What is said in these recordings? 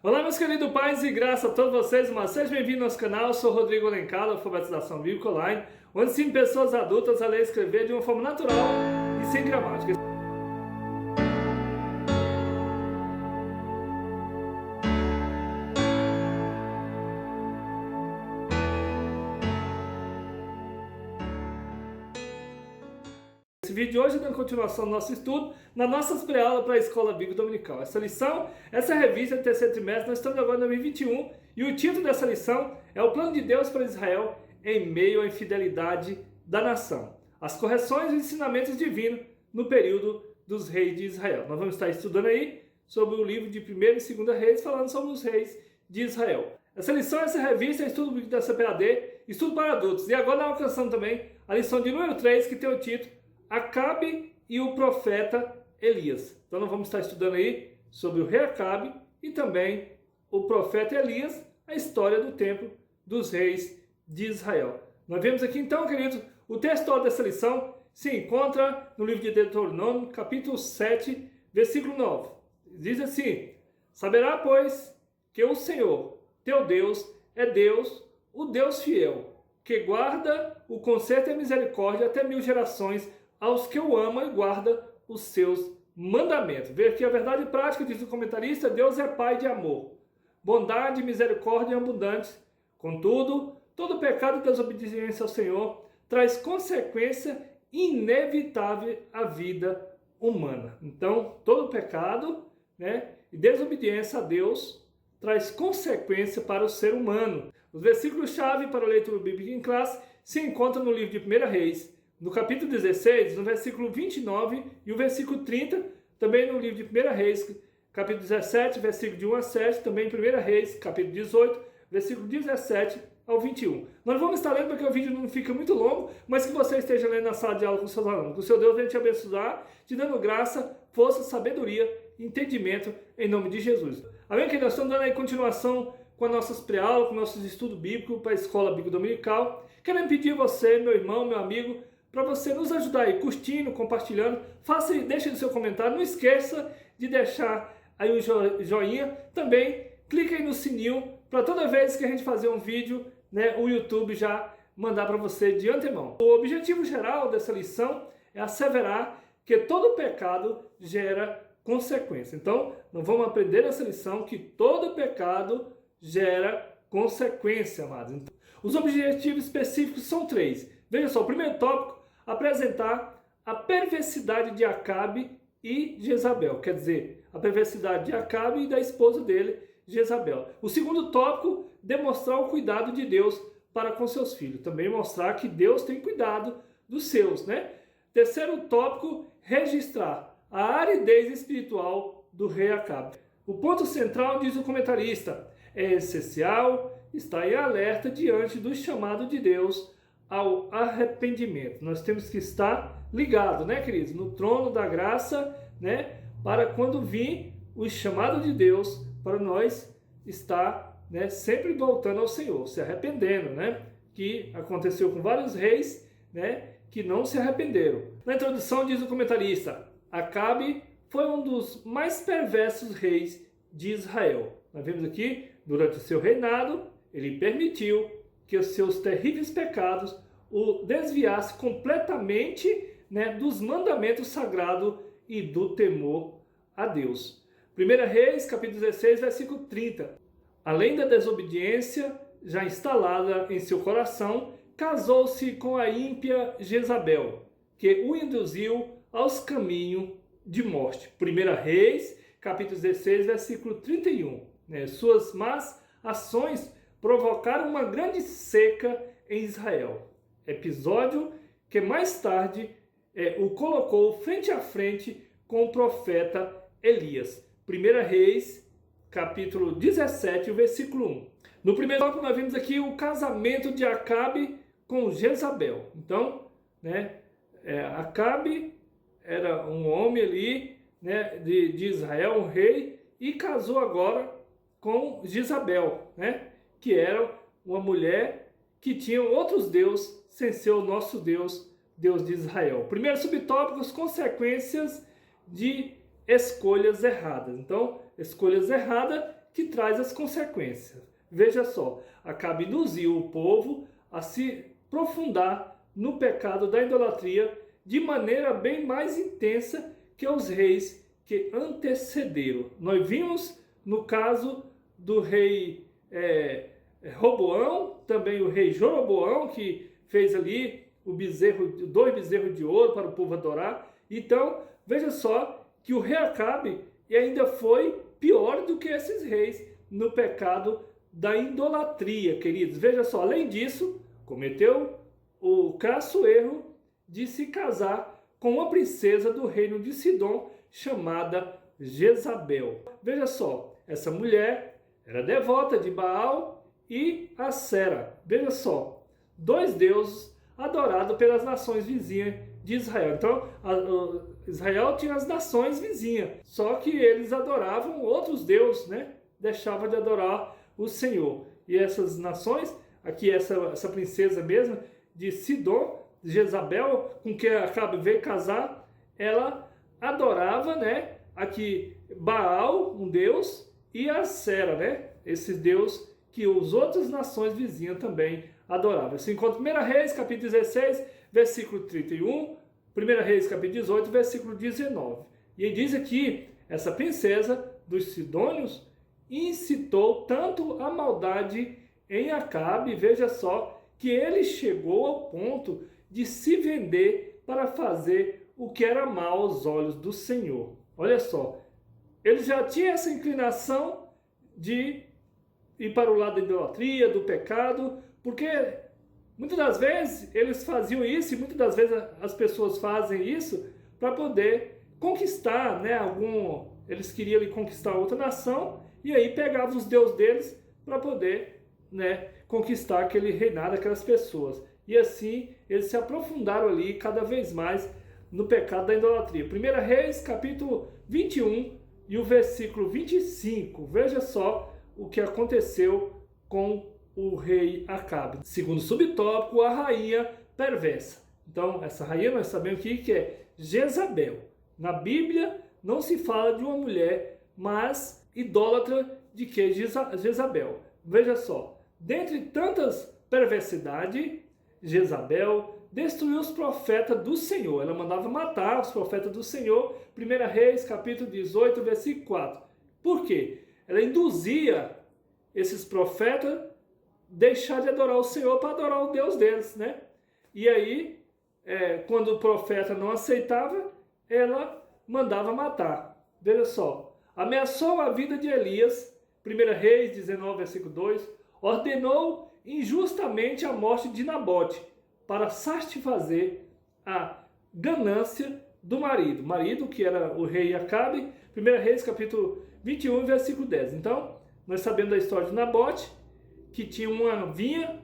Olá, meus queridos, paz e graça a todos vocês, mas sejam bem-vindos ao nosso canal. Eu sou Rodrigo Alencar, Alfabetização Bíblica Online, onde ensino pessoas adultas a ler e escrever de uma forma natural e sem gramática. Esse vídeo de hoje é dando continuação ao nosso estudo na nossa pré-aula para a Escola Bíblica Dominical. Essa revista do terceiro trimestre, nós estamos agora em 2021 e o título dessa lição é O Plano de Deus para Israel em meio à infidelidade da nação. As correções e ensinamentos divinos no período dos reis de Israel. Nós vamos estar estudando aí sobre o livro de 1º e 2º Reis, falando sobre os reis de Israel. Essa lição, essa revista é estudo bíblico da CPAD, estudo para adultos. E agora nós alcançamos também a lição de número 3, que tem o título Acabe e o profeta Elias. Então nós vamos estar estudando aí sobre o rei Acabe e também o profeta Elias, a história do templo dos reis de Israel. Nós vemos aqui então, queridos, o texto dessa lição se encontra no livro de Deuteronômio, capítulo 7, versículo 9. Diz assim: Saberá, pois, que o Senhor, teu Deus, é Deus, o Deus fiel, que guarda o conserto e a misericórdia até 1000 gerações, aos que o amam e guarda os seus mandamentos. Vê aqui a verdade prática, diz o comentarista: Deus é Pai de amor, bondade e misericórdia abundantes. Contudo, todo pecado e desobediência ao Senhor traz consequência inevitável à vida humana. Então, todo pecado, e desobediência a Deus traz consequência para o ser humano. Os versículos-chave para a leitura bíblica em classe se encontram no livro de 1 Reis, no capítulo 16, no versículo 29 e o versículo 30, também no livro de 1 Reis, capítulo 17, versículo de 1 a 7, também em 1 Reis, capítulo 18, versículo 17 ao 21. Nós vamos estar lendo porque o vídeo não fica muito longo, mas que você esteja lendo na sala de aula com seus alunos. Que o seu Deus venha te abençoar, te dando graça, força, sabedoria e entendimento em nome de Jesus. Amém? Que nós estamos dando aí continuação com as nossas pré-aulas, com nossos estudos bíblicos para a Escola Bíblica Dominical. Quero pedir a você, meu irmão, meu amigo, para você nos ajudar aí, curtindo, compartilhando, deixe o seu comentário, não esqueça de deixar aí o joinha, também clique aí no sininho, para toda vez que a gente fazer um vídeo, o YouTube já mandar para você de antemão. O objetivo geral dessa lição é asseverar que todo pecado gera consequência. Então, nós vamos aprender nessa lição que todo pecado gera consequência, amados. Então, os objetivos específicos são 3. Veja só, o primeiro tópico: apresentar a perversidade de Acabe e Jezabel. Quer dizer, a perversidade de Acabe e da esposa dele, Jezabel. O segundo tópico: demonstrar o cuidado de Deus para com seus filhos. Também mostrar que Deus tem cuidado dos seus, Terceiro tópico: registrar a aridez espiritual do rei Acabe. O ponto central, diz o comentarista, é essencial estar em alerta diante do chamado de Deus ao arrependimento. Nós temos que estar ligados, queridos, no trono da graça, para quando vir o chamado de Deus, para nós estar, sempre voltando ao Senhor, se arrependendo, que aconteceu com vários reis, que não se arrependeram. Na introdução diz o comentarista: Acabe foi um dos mais perversos reis de Israel. Nós vemos aqui, durante o seu reinado, ele permitiu que os seus terríveis pecados o desviassem completamente dos mandamentos sagrados e do temor a Deus. 1 Reis, capítulo 16, versículo 30. Além da desobediência já instalada em seu coração, casou-se com a ímpia Jezabel, que o induziu aos caminhos de morte. 1 Reis, capítulo 16, versículo 31. Suas más ações provocaram uma grande seca em Israel. Episódio que mais tarde o colocou frente a frente com o profeta Elias. 1 Reis, capítulo 17, versículo 1. No primeiro tópico nós vimos aqui o casamento de Acabe com Jezabel. Então, Acabe era um homem ali, de Israel, um rei, e casou agora com Jezabel, que era uma mulher que tinha outros deuses sem ser o nosso Deus, Deus de Israel. Primeiro subtópico: as consequências de escolhas erradas. Então, escolhas erradas que traz as consequências. Veja só, Acabe induziu o povo a se aprofundar no pecado da idolatria de maneira bem mais intensa que os reis que antecederam. Nós vimos no caso do rei Roboão, também o rei Jeroboão, que fez ali dois bezerros de ouro para o povo adorar. Então, veja só que o rei Acabe ainda foi pior do que esses reis no pecado da idolatria, queridos. Veja só, além disso, cometeu o crasso erro de se casar com uma princesa do reino de Sidom chamada Jezabel. Veja só, essa mulher era devota de Baal e Assera. Veja só, dois deuses adorados pelas nações vizinhas de Israel. Então, Israel tinha as nações vizinhas, só que eles adoravam outros deuses, né? Deixavam de adorar o Senhor. E essas nações, aqui essa princesa mesmo, de Sidom, Jezabel, com quem Acabe veio casar, ela adorava, né? Aqui Baal, um deus, e Assera, né? Esse deus que as outras nações vizinhas também adoravam. Isso encontra 1 Reis, capítulo 16, versículo 31, 1 Reis, capítulo 18, versículo 19. E ele diz aqui, essa princesa dos Sidônios incitou tanto a maldade em Acabe, veja só, que ele chegou ao ponto de se vender para fazer o que era mal aos olhos do Senhor. Olha só, ele já tinha essa inclinação de ir para o lado da idolatria, do pecado, porque muitas das vezes eles faziam isso, e muitas das vezes as pessoas fazem isso para poder conquistar, né, eles queriam ali conquistar outra nação, e aí pegavam os deuses deles para poder, né, conquistar aquele reinado, aquelas pessoas. E assim eles se aprofundaram ali cada vez mais no pecado da idolatria. 1 Reis, capítulo 21 e o versículo 25. Veja só o que aconteceu com o rei Acabe. Segundo subtópico, a rainha perversa. Então, essa rainha nós sabemos que é Jezabel. Na Bíblia não se fala de uma mulher, mas idólatra de que Jezabel. Veja só, dentre tantas perversidades, Jezabel destruiu os profetas do Senhor. Ela mandava matar os profetas do Senhor. 1 Reis, capítulo 18, versículo 4. Por quê? Ela induzia esses profetas a deixar de adorar o Senhor para adorar o Deus deles, né? E aí, quando o profeta não aceitava, ela mandava matar. Veja só, ameaçou a vida de Elias, 1 Reis 19, versículo 2, ordenou injustamente a morte de Nabote, para satisfazer a ganância do marido que era o rei Acabe, 1 Reis capítulo 21, versículo 10. Então, nós sabemos da história de Nabote, que tinha uma vinha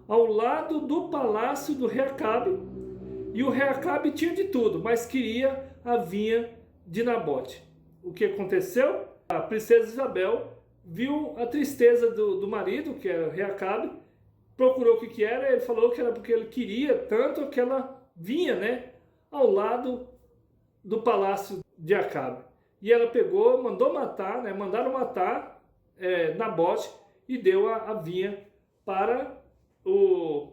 ao lado do palácio do rei Acabe, e o rei Acabe tinha de tudo, mas queria a vinha de Nabote. O que aconteceu? A princesa Isabel viu a tristeza do marido, que era o rei Acabe, procurou o que era, ele falou que era porque ele queria tanto aquela vinha, né, ao lado do palácio de Acabe. E ela pegou, mandaram matar Nabote e deu a vinha para o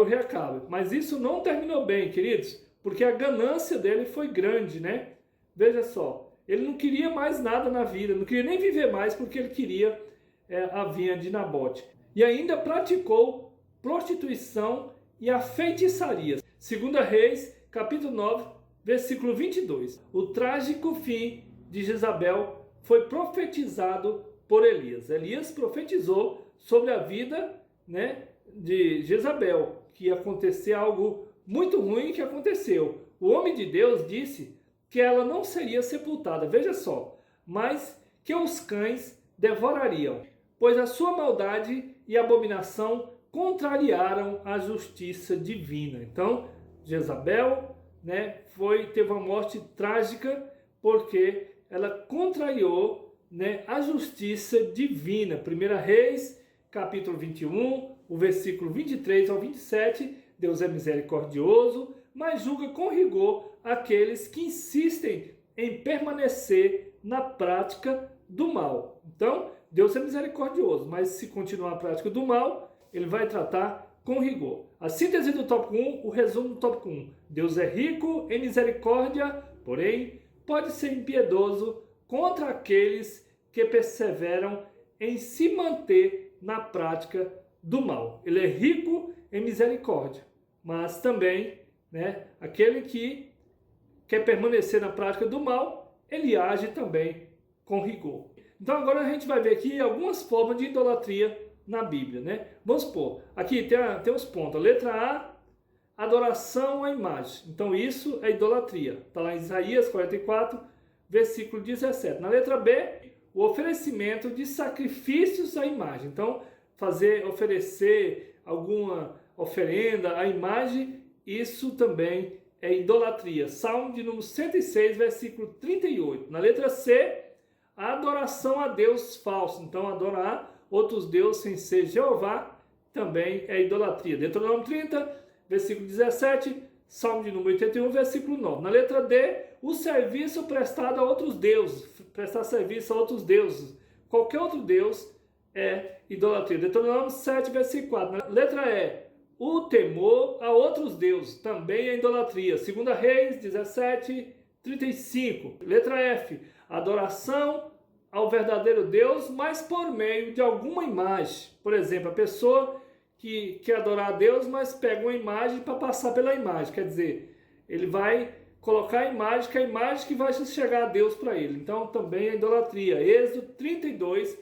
rei Acabe. Mas isso não terminou bem, queridos, porque a ganância dele foi grande, né? Veja só, ele não queria mais nada na vida, não queria nem viver mais porque ele queria a vinha de Nabote. E ainda praticou prostituição e a feitiçaria. 2 Reis, capítulo 9, versículo 22. O trágico fim de Jezabel foi profetizado por Elias. Elias profetizou sobre a vida, né, de Jezabel, que ia acontecer algo muito ruim que aconteceu. O homem de Deus disse que ela não seria sepultada, veja só, mas que os cães devorariam, pois a sua maldade e abominação contrariaram a justiça divina. Então, Jezabel, né, teve uma morte trágica porque ela contrariou, né, a justiça divina. 1 Reis, capítulo 21, o versículo 23 ao 27, Deus é misericordioso, mas julga com rigor aqueles que insistem em permanecer na prática do mal. Então, Deus é misericordioso, mas se continuar a prática do mal, ele vai tratar com rigor. A síntese do tópico 1, o resumo do tópico 1. Deus é rico em misericórdia, porém pode ser impiedoso contra aqueles que perseveram em se manter na prática do mal. Ele é rico em misericórdia, mas também, aquele que quer permanecer na prática do mal, ele age também com rigor. Então agora a gente vai ver aqui algumas formas de idolatria na Bíblia, Vamos supor, aqui tem os pontos. A letra A, adoração à imagem. Então isso é idolatria. Está lá em Isaías 44, versículo 17. Na letra B, o oferecimento de sacrifícios à imagem. Então, oferecer alguma oferenda à imagem, isso também é idolatria. Salmo de número 106, versículo 38. Na letra C, a adoração a Deus falso. Então, adorar outros deuses sem ser Jeová também é idolatria. Deuteronômio 30, versículo 17, Salmo de número 81, versículo 9. Na letra D, o serviço prestado a outros deuses. Prestar serviço a outros deuses. Qualquer outro deus é idolatria. Deuteronômio 7, versículo 4. Na letra E, o temor a outros deuses também é idolatria. 2 Reis 17, 35. Letra F, adoração ao verdadeiro Deus, mas por meio de alguma imagem. Por exemplo, a pessoa que quer adorar a Deus, mas pega uma imagem para passar pela imagem. Quer dizer, ele vai colocar a imagem, que é a imagem que vai chegar a Deus para ele. Então também é idolatria. Êxodo 32,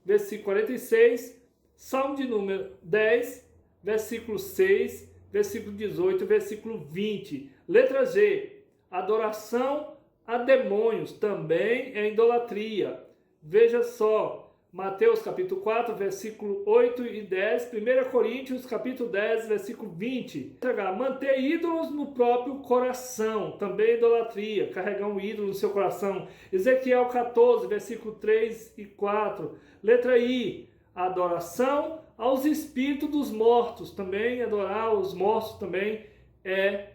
versículo 46, Salmo de número 10, versículo 6, versículo 18, versículo 20. Letra G, adoração a demônios também é idolatria. Veja só, Mateus capítulo 4, versículo 8 e 10, 1 Coríntios capítulo 10, versículo 20. Manter ídolos no próprio coração, também é idolatria, carregar um ídolo no seu coração. Ezequiel 14, versículo 3 e 4. Letra I, adoração aos espíritos dos mortos, também adorar os mortos também é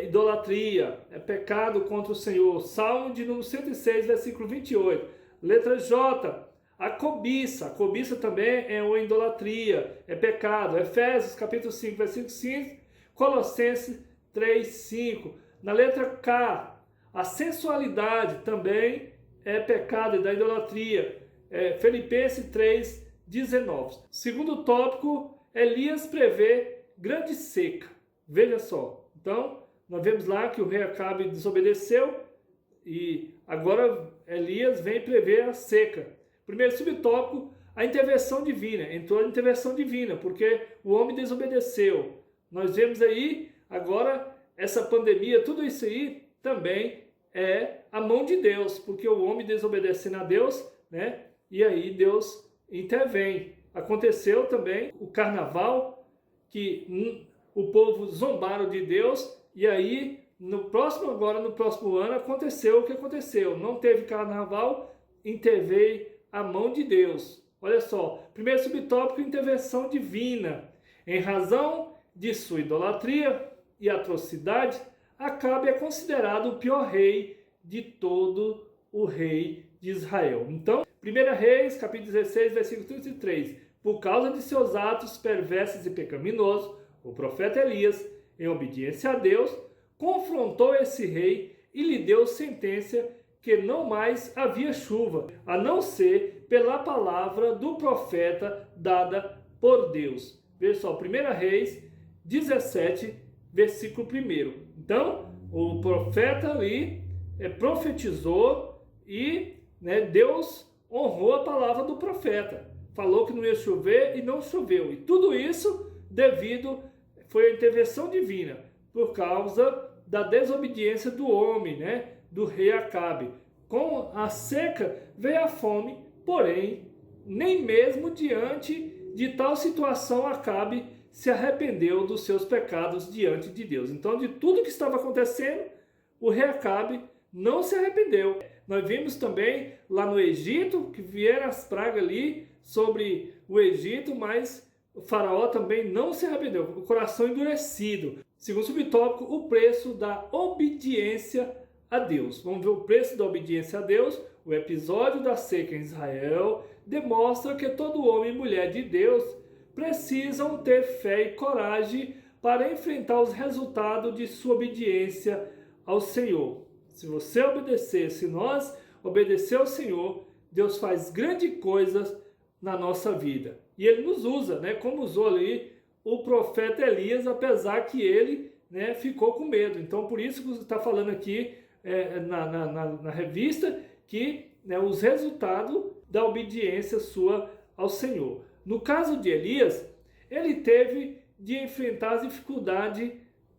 idolatria, é pecado contra o Senhor. Salmo de número 106, versículo 28. Letra J, a cobiça também é uma idolatria, é pecado. Efésios capítulo 5, versículo 5, Colossenses 3, 5. Na letra K, a sensualidade também é pecado e da idolatria. Filipenses 3, 19. Segundo tópico, Elias prevê grande seca. Veja só. Então, nós vemos lá que o rei Acabe desobedeceu e agora Elias vem prever a seca. Primeiro subtópico, a intervenção divina. Entrou a intervenção divina, porque o homem desobedeceu. Nós vemos aí, agora, essa pandemia, tudo isso aí também é a mão de Deus, porque o homem desobedecendo a Deus, e aí Deus intervém. Aconteceu também o carnaval, que o povo zombaram de Deus, e aí no próximo ano aconteceu o que aconteceu. Não teve carnaval, interveio a mão de Deus. Olha só, primeiro subtópico, intervenção divina. Em razão de sua idolatria e atrocidade, Acabe é considerado o pior rei de todo o rei de Israel. Então, 1 Reis, capítulo 16, versículo 33. Por causa de seus atos perversos e pecaminosos, o profeta Elias, em obediência a Deus, confrontou esse rei e lhe deu sentença que não mais havia chuva, a não ser pela palavra do profeta dada por Deus. Veja só, 1 Reis 17, versículo 1. Então, o profeta ali profetizou e Deus honrou a palavra do profeta. Falou que não ia chover e não choveu. E tudo isso foi a intervenção divina, por causa da desobediência do homem, do rei Acabe. Com a seca veio a fome, porém, nem mesmo diante de tal situação Acabe se arrependeu dos seus pecados diante de Deus. Então, de tudo que estava acontecendo, o rei Acabe não se arrependeu. Nós vimos também lá no Egito que vieram as pragas ali sobre o Egito, mas o faraó também não se arrependeu, o coração endurecido. Segundo subtópico, o preço da obediência a Deus. Vamos ver o preço da obediência a Deus. O episódio da seca em Israel demonstra que todo homem e mulher de Deus precisam ter fé e coragem para enfrentar os resultados de sua obediência ao Senhor. Se você obedecer, se nós obedecer ao Senhor, Deus faz grandes coisas na nossa vida. E Ele nos usa, né? Como usou ali o profeta Elias, apesar que ele, né, ficou com medo. Então, por isso que está falando aqui na revista que, né, os resultados da obediência sua ao Senhor. No caso de Elias, ele teve de enfrentar as dificuldades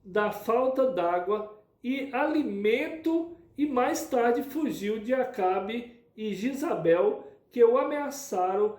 da falta d'água e alimento, e mais tarde fugiu de Acabe e Jezabel, que o ameaçaram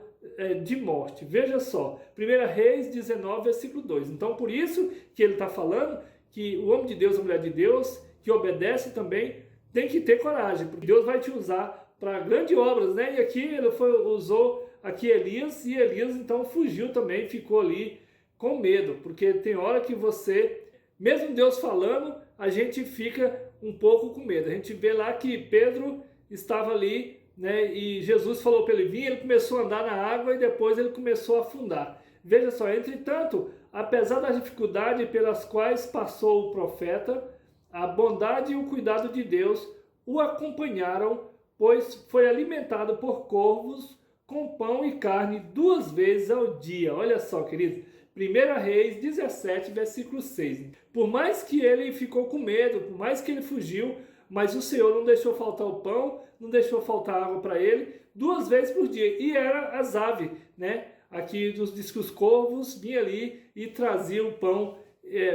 de morte. Veja só, 1 Reis 19, versículo 2. Então, por isso que ele está falando que o homem de Deus, a mulher de Deus, que obedece também, tem que ter coragem, porque Deus vai te usar para grandes obras, né? E aqui ele usou aqui Elias, e Elias então fugiu também, ficou ali com medo, porque tem hora que você, mesmo Deus falando, a gente fica um pouco com medo. A gente vê lá que Pedro estava ali, né, e Jesus falou para ele vir, ele começou a andar na água e depois ele começou a afundar. Veja só, entretanto, apesar das dificuldades pelas quais passou o profeta, a bondade e o cuidado de Deus o acompanharam, pois foi alimentado por corvos com pão e carne 2 vezes ao dia. Olha só, queridos, 1 Reis 17, versículo 6. Por mais que ele ficou com medo, por mais que ele fugiu, mas o Senhor não deixou faltar o pão, não deixou faltar água para ele, 2 vezes por dia. E era as aves, né? Aqui diz que os corvos vinham ali e traziam o pão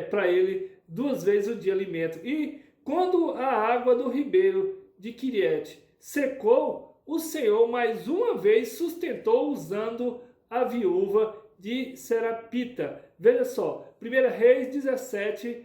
para ele 2 vezes o dia, alimento. E quando a água do ribeiro de Quiriete secou, o Senhor mais uma vez sustentou usando a viúva de Serapita. Veja só, 1 Reis 17,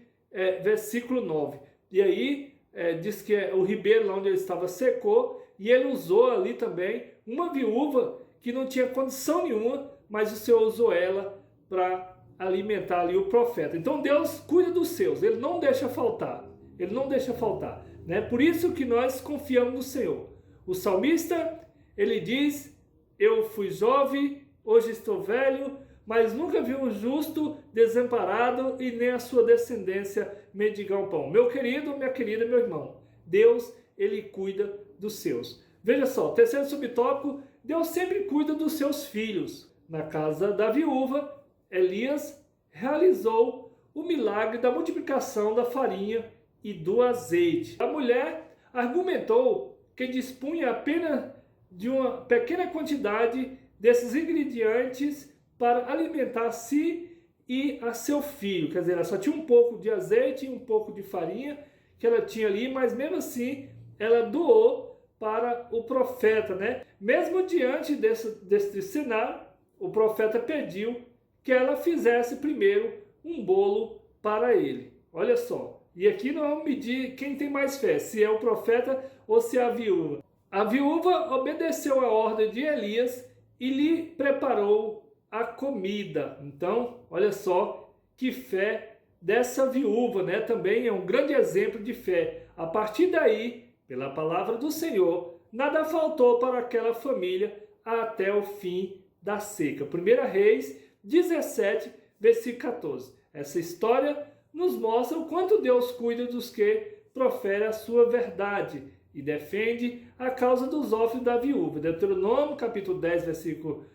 versículo 9. E aí diz que o ribeiro lá onde ele estava secou, e ele usou ali também uma viúva que não tinha condição nenhuma, mas o Senhor usou ela para alimentar ali o profeta. Então Deus cuida dos seus, Ele não deixa faltar, Ele não deixa faltar, né? Por isso que nós confiamos no Senhor. O salmista, ele diz: eu fui jovem, hoje estou velho, mas nunca vi um justo desamparado e nem a sua descendência mendigar um pão. Meu querido, minha querida, meu irmão, Deus, Ele cuida dos seus. Veja só, terceiro subtópico, Deus sempre cuida dos seus filhos. Na casa da viúva, Elias realizou o milagre da multiplicação da farinha e do azeite. A mulher argumentou que dispunha apenas de uma pequena quantidade desses ingredientes para alimentar a si e a seu filho. Quer dizer, ela só tinha um pouco de azeite e um pouco de farinha que ela tinha ali, mas mesmo assim ela doou para o profeta, né? Mesmo diante desse cenário, o profeta pediu que ela fizesse primeiro um bolo para ele. Olha só. E aqui nós vamos medir quem tem mais fé, se é o profeta ou se é a viúva. A viúva obedeceu a ordem de Elias e lhe preparou a comida. Então, olha só que fé dessa viúva, né? Também é um grande exemplo de fé. A partir daí, pela palavra do Senhor, nada faltou para aquela família até o fim da seca. 1 Reis 17, versículo 14. Essa história nos mostra o quanto Deus cuida dos que proferem a sua verdade e defende a causa dos órfãos da viúva. Deuteronômio, capítulo 10, versículo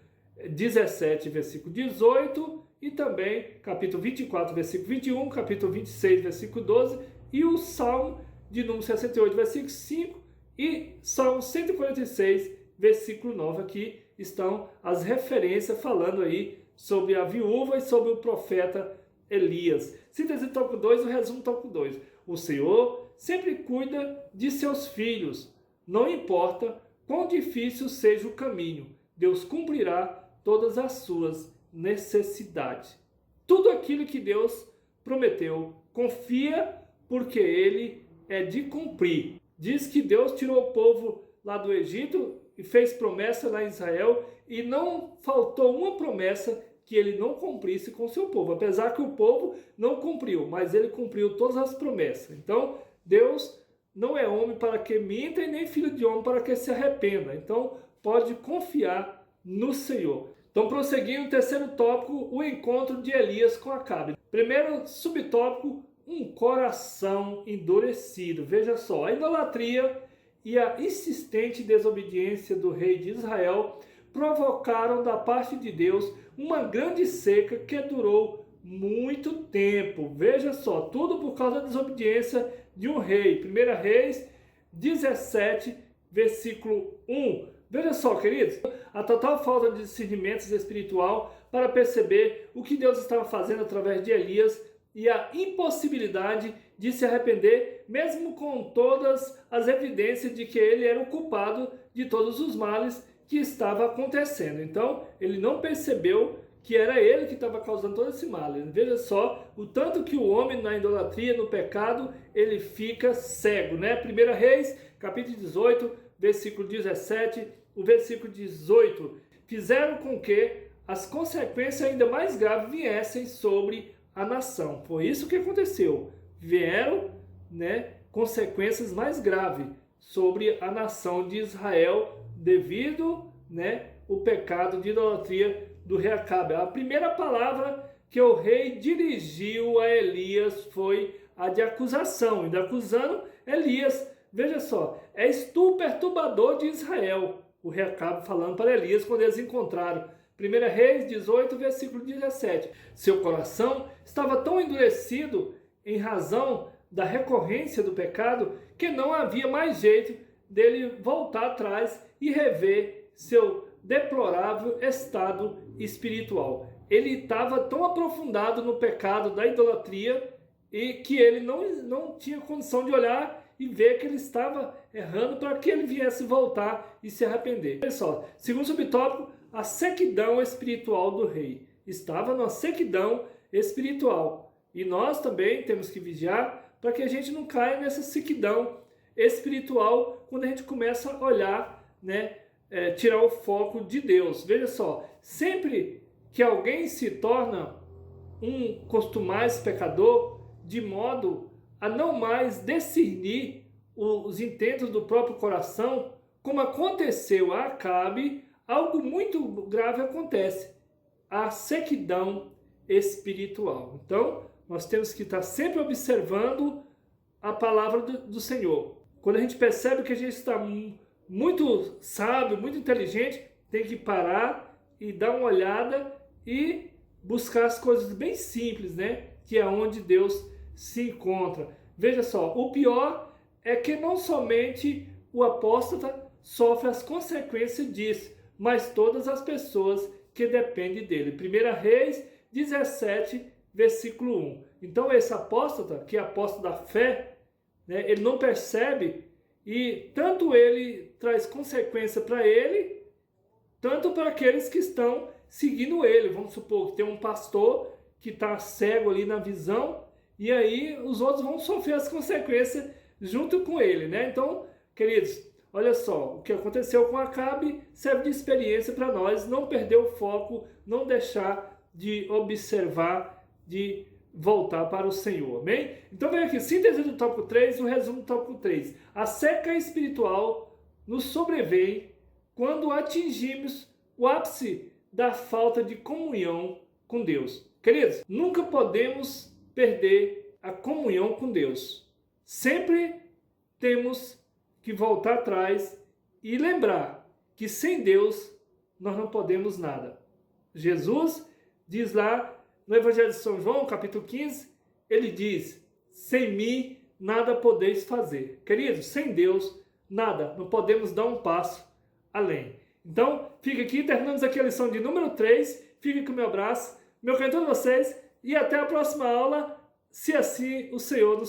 17, versículo 18, e também capítulo 24, versículo 21, capítulo 26, versículo 12, e o Salmo de número 68, versículo 5, e Salmo 146, versículo 9. Aqui estão as referências falando aí sobre a viúva e sobre o profeta Elias. Síntese tópico 2, o resumo tópico 2. O Senhor sempre cuida de seus filhos. Não importa quão difícil seja o caminho, Deus cumprirá todas as suas necessidades. Tudo aquilo que Deus prometeu, confia, porque Ele é de cumprir. Diz que Deus tirou o povo lá do Egito e fez promessa lá em Israel, e não faltou uma promessa que Ele não cumprisse com o seu povo, apesar que o povo não cumpriu, mas Ele cumpriu todas as promessas. Então, Deus não é homem para que minta e nem filho de homem para que se arrependa. Então, pode confiar no Senhor. Então, prosseguindo, o terceiro tópico, o encontro de Elias com Acabe. Primeiro subtópico, um coração endurecido. Veja só, a idolatria e a insistente desobediência do rei de Israel provocaram da parte de Deus uma grande seca que durou muito tempo. Veja só, tudo por causa da desobediência de um rei. 1 Reis 17, versículo 1. Veja só, queridos, a total falta de discernimento espiritual para perceber o que Deus estava fazendo através de Elias e a impossibilidade de se arrepender, mesmo com todas as evidências de que ele era o culpado de todos os males que estava acontecendo. Então, ele não percebeu que era ele que estava causando todo esse mal. Veja só, o tanto que o homem na idolatria, no pecado, ele fica cego, né? 1 Reis, capítulo 18, versículo 17, o versículo 18, fizeram com que as consequências ainda mais graves viessem sobre a nação. Foi isso que aconteceu. Vieram, né, consequências mais graves sobre a nação de Israel devido, né, o pecado de idolatria do rei Acabe. A primeira palavra que o rei dirigiu a Elias foi a de acusação, ainda acusando Elias. Veja só, és tu perturbador de Israel, o rei Acabe falando para Elias quando eles encontraram. 1 Reis 18, versículo 17. Seu coração estava tão endurecido em razão da recorrência do pecado que não havia mais jeito dele voltar atrás e rever seu deplorável estado espiritual. Ele estava tão aprofundado no pecado da idolatria e que ele não tinha condição de olhar e ver que ele estava errando para que ele viesse voltar e se arrepender. Olha só, segundo subtópico, a sequidão espiritual do rei. Estava numa sequidão espiritual. E nós também temos que vigiar para que a gente não caia nessa sequidão espiritual quando a gente começa a olhar, né, tirar o foco de Deus. Veja só, sempre que alguém se torna um costumais pecador, de modo a não mais discernir os intentos do próprio coração, como aconteceu a Acabe, algo muito grave acontece, a sequidão espiritual. Então, nós temos que estar sempre observando a palavra do Senhor. Quando a gente percebe que a gente está muito sábio, muito inteligente, tem que parar e dar uma olhada e buscar as coisas bem simples, né? Que é onde Deus se encontra. Veja só, o pior é que não somente o apóstata sofre as consequências disso, mas todas as pessoas que dependem dele. 1 Reis 17, versículo 1. Então esse apóstata, que é apóstolo da fé, né, ele não percebe e tanto ele traz consequência para ele, tanto para aqueles que estão seguindo ele. Vamos supor que tem um pastor que está cego ali na visão e aí os outros vão sofrer as consequências junto com ele, né? Então, queridos, olha só, o que aconteceu com Acabe serve de experiência para nós, não perder o foco, não deixar de observar, de voltar para o Senhor, amém? Então vem aqui, síntese do tópico 3, o resumo do tópico 3. A seca espiritual nos sobrevém quando atingimos o ápice da falta de comunhão com Deus. Queridos, nunca podemos perder a comunhão com Deus. Sempre temos que voltar atrás e lembrar que sem Deus nós não podemos nada. Jesus diz lá no Evangelho de São João, capítulo 15, ele diz, sem mim nada podeis fazer. Queridos, sem Deus nada, não podemos dar um passo além. Então, fica aqui, terminamos aqui a lição de número 3, fica com o meu abraço, meu carinho a todos vocês e até a próxima aula, se assim o Senhor nos